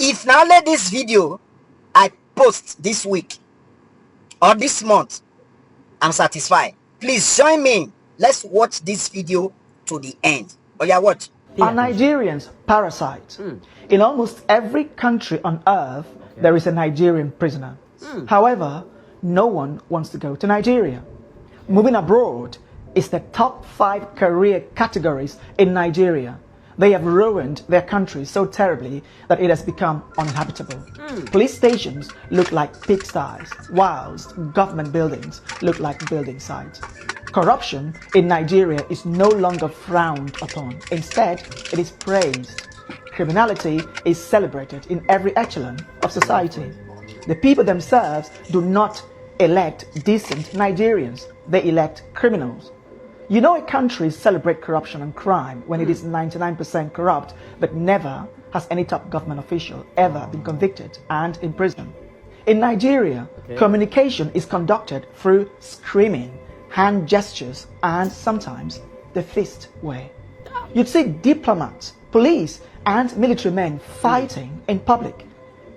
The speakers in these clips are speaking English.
If now let this video I post this week or this month, I'm satisfied. Please join me. Let's watch this video to the end. Oh yeah, watch. Are Nigerians parasites? In almost every country on earth, there is a Nigerian prisoner. However, no one wants to go to Nigeria. Moving abroad is the top 5 career categories in Nigeria. They have ruined their country so terribly that it has become uninhabitable. Police stations look like pigsties, whilst government buildings look like building sites. Corruption in Nigeria is no longer frowned upon. Instead, it is praised. Criminality is celebrated in every echelon of society. The people themselves do not elect decent Nigerians. They elect criminals. You know a country celebrates corruption and crime when it is 99% corrupt, but never has any top government official ever been convicted and imprisoned. In Nigeria, communication is conducted through screaming, hand gestures, and sometimes the fist way. You'd see diplomats, police, and military men fighting in public.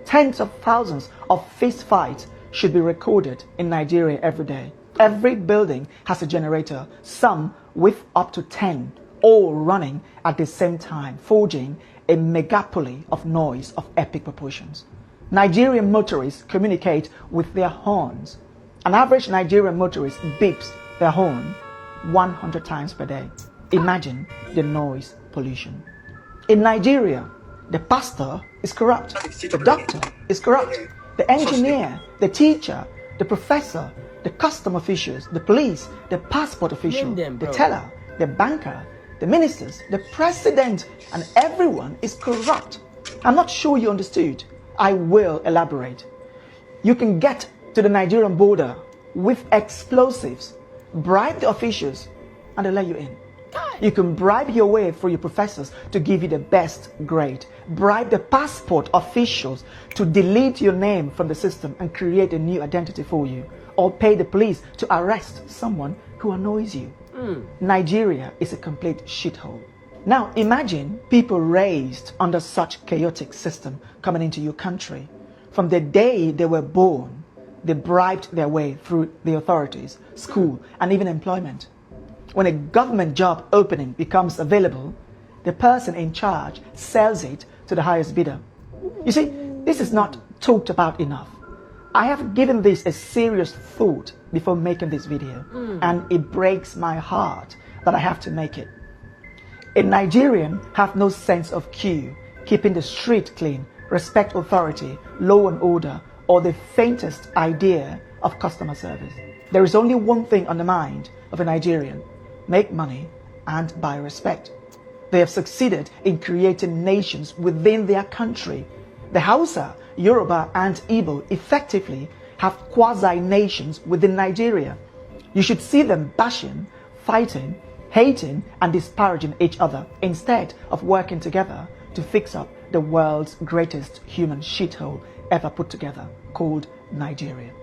Tens of thousands of fist fights should be recorded in Nigeria every day. Every building has a generator, some with up to 10, all running at the same time, forging a megapoly of noise of epic proportions. Nigerian motorists communicate with their horns. An average Nigerian motorist beeps their horn 100 times per day. Imagine the noise pollution. In Nigeria, the pastor is corrupt, the doctor is corrupt, the engineer, the teacher, the professor, the custom officials, the police, the passport official, the teller, the banker, the ministers, the president, and everyone is corrupt. I'm not sure you understood. I will elaborate. You can get to the Nigerian border with explosives, bribe the officials, and they'll let you in. You can bribe your way through your professors to give you the best grade. Bribe the passport officials to delete your name from the system and create a new identity for you. Or pay the police to arrest someone who annoys you. Nigeria is a complete shithole. Now imagine people raised under such chaotic system coming into your country. From the day they were born, they bribed their way through the authorities, school, and even employment. When a government job opening becomes available, the person in charge sells it to the highest bidder. You see, this is not talked about enough. I have given this a serious thought before making this video, and it breaks my heart that I have to make it. A Nigerian have no sense of queue, keeping the street clean, respect authority, law and order, or the faintest idea of customer service. There is only one thing on the mind of a Nigerian: make money and buy respect. They have succeeded in creating nations within their country. The Hausa, Yoruba, and Igbo effectively have quasi-nations within Nigeria. You should see them bashing, fighting, hating, and disparaging each other instead of working together to fix up the world's greatest human shithole ever put together, called Nigeria.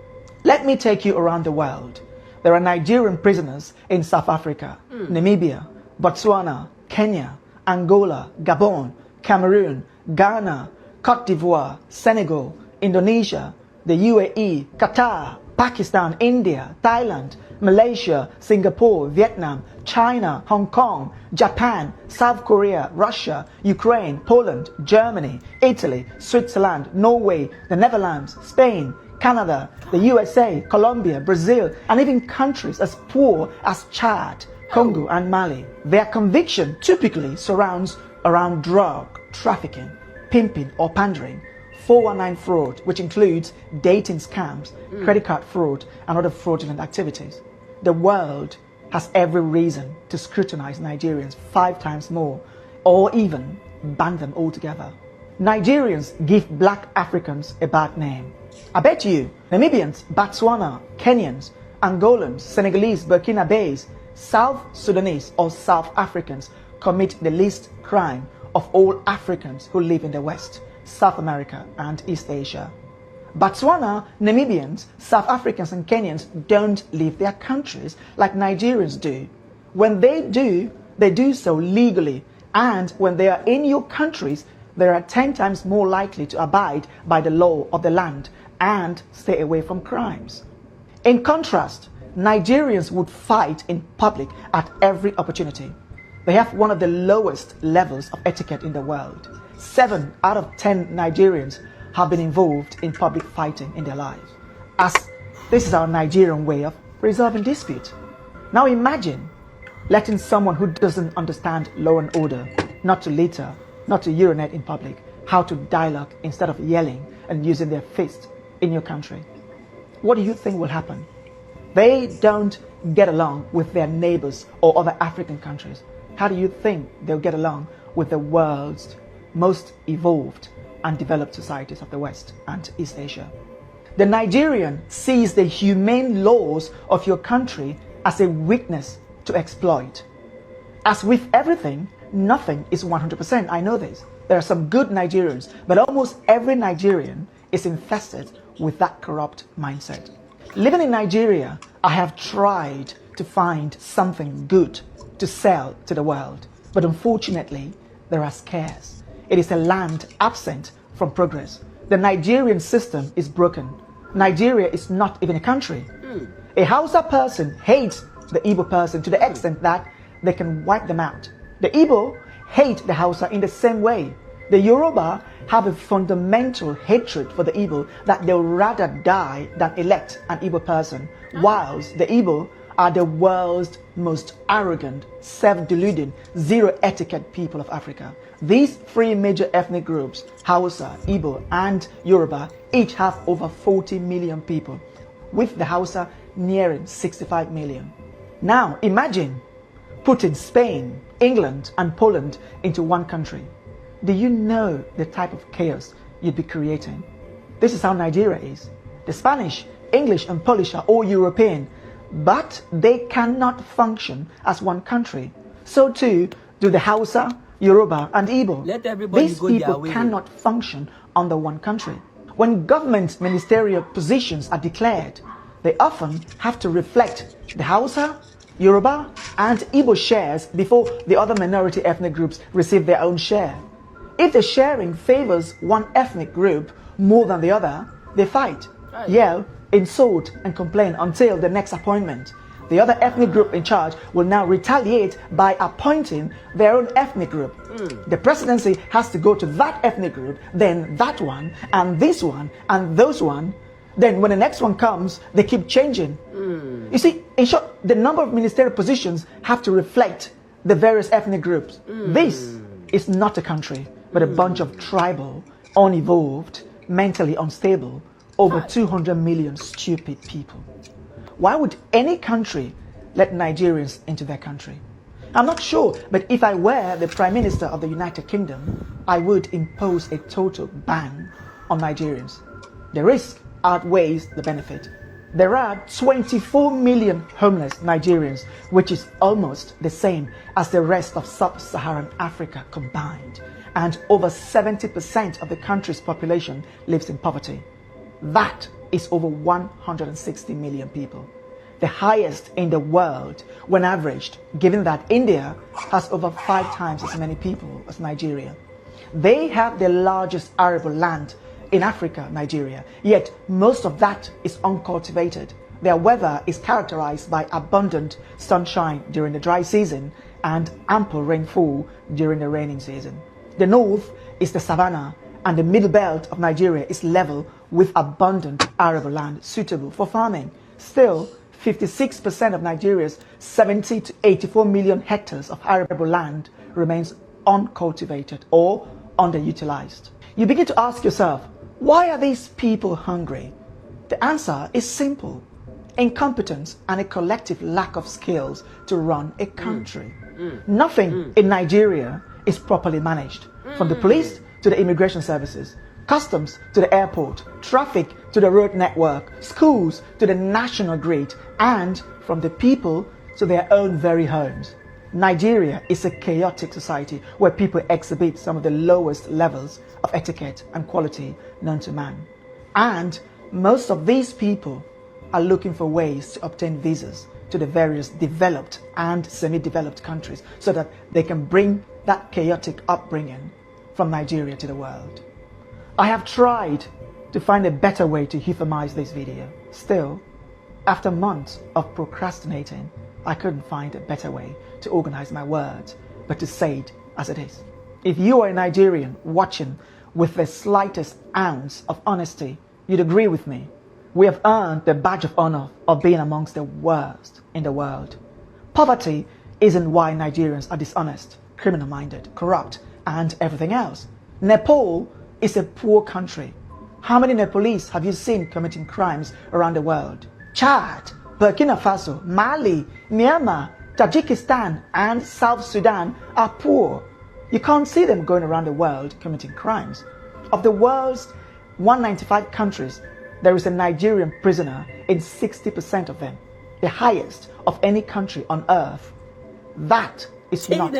Let me take you around the world. There are Nigerian prisoners in South Africa, Namibia, Botswana, Kenya, Angola, Gabon, Cameroon, Ghana, Cote d'Ivoire, Senegal, Indonesia, the UAE, Qatar, Pakistan, India, Thailand, Malaysia, Singapore, Vietnam, China, Hong Kong, Japan, South Korea, Russia, Ukraine, Poland, Germany, Italy, Switzerland, Norway, the Netherlands, Spain, Canada, the USA, Colombia, Brazil, and even countries as poor as Chad, Congo, and Mali. Their conviction typically surrounds around drug trafficking, pimping or pandering, 419 fraud, which includes dating scams, credit card fraud, and other fraudulent activities. The world has every reason to scrutinize Nigerians 5 times more, or even ban them altogether. Nigerians give black Africans a bad name. I bet you Namibians, Botswana, Kenyans, Angolans, Senegalese, Burkinabes, South Sudanese, or South Africans commit the least crime of all Africans who live in the West, South America, and East Asia. Botswana, Namibians, South Africans, and Kenyans don't leave their countries like Nigerians do. When they do so legally, and when they are in your countries, they are 10 times more likely to abide by the law of the land and stay away from crimes. In contrast, Nigerians would fight in public at every opportunity. They have one of the lowest levels of etiquette in the world. 7 out of 10 Nigerians have been involved in public fighting in their lives, as this is our Nigerian way of resolving disputes. Now imagine letting someone who doesn't understand law and order not to litter, not to urinate in public, how to dialogue instead of yelling and using their fists in your country. What do you think will happen? They don't get along with their neighbors or other African countries. How do you think they'll get along with the world's most evolved and developed societies of the West and East Asia? The Nigerian sees the humane laws of your country as a weakness to exploit. As with everything, nothing is 100%. I know this. There are some good Nigerians, but almost every Nigerian is infested with that corrupt mindset. Living in Nigeria, I have tried to find something good to sell to the world, but unfortunately, there are scares. It is a land absent from progress. The Nigerian system is broken. Nigeria is not even a country. A Hausa person hates the Igbo person to the extent that they can wipe them out. The Igbo hate the Hausa in the same way. The Yoruba have a fundamental hatred for the Igbo that they'll rather die than elect an Igbo person, whilst the Igbo are the world's most arrogant, self-deluding, zero-etiquette people of Africa. These 3 major ethnic groups, Hausa, Igbo, and Yoruba, each have over 40 million people, with the Hausa nearing 65 million. Now imagine putting Spain, England, and Poland into one country. Do you know the type of chaos you'd be creating? This is how Nigeria is. The Spanish, English, and Polish are all European, but they cannot function as one country. So too do the Hausa, Yoruba, and Igbo. These people cannot function under one country. When government ministerial positions are declared, they often have to reflect the Hausa, Yoruba, and Igbo shares before the other minority ethnic groups receive their own share. If the sharing favors one ethnic group more than the other, they fight, yell, insult, and complain until the next appointment. The other ethnic group in charge will now retaliate by appointing their own ethnic group. The presidency has to go to that ethnic group, then that one, and this one, and those one. Then when the next one comes, they keep changing. You see, in short, the number of ministerial positions have to reflect the various ethnic groups. This is not a country, but a bunch of tribal, unevolved, mentally unstable, over 200 million stupid people. Why would any country let Nigerians into their country? I'm not sure, but if I were the Prime Minister of the United Kingdom, I would impose a total ban on Nigerians. The risk outweighs the benefit. There are 24 million homeless Nigerians, which is almost the same as the rest of sub-Saharan Africa combined, and over 70% of the country's population lives in poverty. That is over 160 million people, the highest in the world when averaged, given that India has over 5 times as many people as Nigeria. They have the largest arable land in Africa, Nigeria, yet most of that is uncultivated. Their weather is characterized by abundant sunshine during the dry season and ample rainfall during the raining season. The north is the savannah, and the middle belt of Nigeria is level with abundant arable land suitable for farming. Still, 56% of Nigeria's 70 to 84 million hectares of arable land remains uncultivated or underutilized. You begin to ask yourself, why are these people hungry? The answer is simple: incompetence and a collective lack of skills to run a country. Nothing in Nigeria is properly managed, from the police to the immigration services, customs to the airport, traffic to the road network, schools to the national grid, and from the people to their own very homes. Nigeria is a chaotic society where people exhibit some of the lowest levels of etiquette and quality known to man. And most of these people are looking for ways to obtain visas to the various developed and semi-developed countries so that they can bring that chaotic upbringing from Nigeria to the world. I have tried to find a better way to euphemize this video. Still, after months of procrastinating, I couldn't find a better way to organize my words, but to say it as it is. If you are a Nigerian watching with the slightest ounce of honesty, you'd agree with me. We have earned the badge of honor of being amongst the worst in the world. Poverty isn't why Nigerians are dishonest, criminal-minded, corrupt, and everything else. Nepal is a poor country. How many Nepalese have you seen committing crimes around the world? Chad, Burkina Faso, Mali, Myanmar, Tajikistan, and South Sudan are poor. You can't see them going around the world committing crimes. Of the world's 195 countries, there is a Nigerian prisoner in 60% of them, the highest of any country on earth. That is not